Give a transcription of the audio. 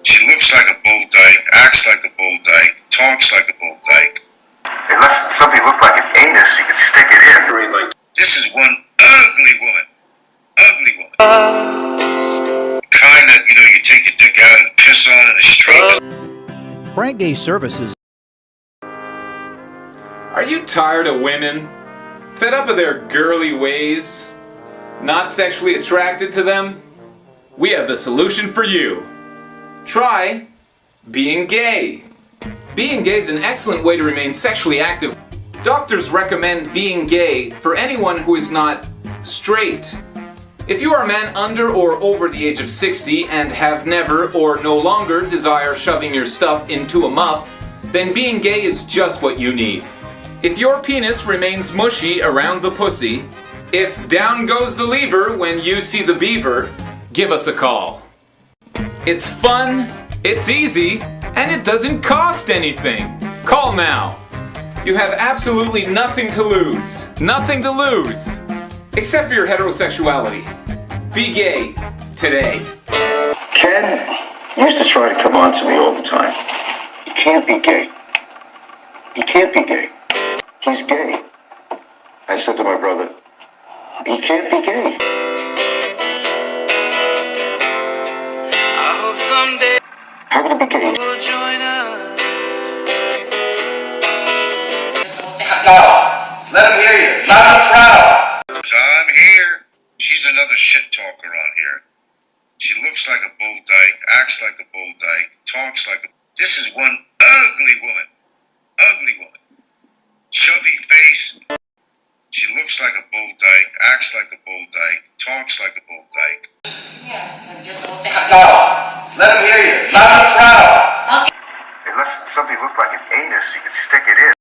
She looks like a bull dyke, acts like a bull dyke, talks like a bull dyke. Unless something looked like an anus, you could stick it in. Really? This is one ugly woman. Ugly woman. Kind that, you take your dick out and piss on in the street. Frank Gay Services. Are you tired of women? Fed up of their girly ways? Not sexually attracted to them? We have the solution for you. Try being gay. Being gay is an excellent way to remain sexually active. Doctors recommend being gay for anyone who is not straight. If you are a man under or over the age of 60 and have never or no longer desire shoving your stuff into a muff, then being gay is just what you need. If your penis remains mushy around the pussy, if down goes the lever when you see the beaver, give us a call. It's fun, it's easy, and it doesn't cost anything. Call now. You have absolutely nothing to lose. Nothing to lose. Except for your heterosexuality. Be gay today. Ken used to try to come on to me all the time. He can't be gay. He can't be gay. He's gay. I said to my brother, he can't be gay. I hope someday How can he be gay? you'll join us. No, let him hear you. Loud and proud. I'm here. She's another shit talker on here. She looks like a bull dyke, acts like a bull dyke, talks like a... This is one ugly woman. Ugly woman. Chubby face. She looks like a bull dyke, acts like a bull dyke, talks like a bull dyke. No, let him hear you. Loud and proud. Unless something looked like an anus, you could stick it in.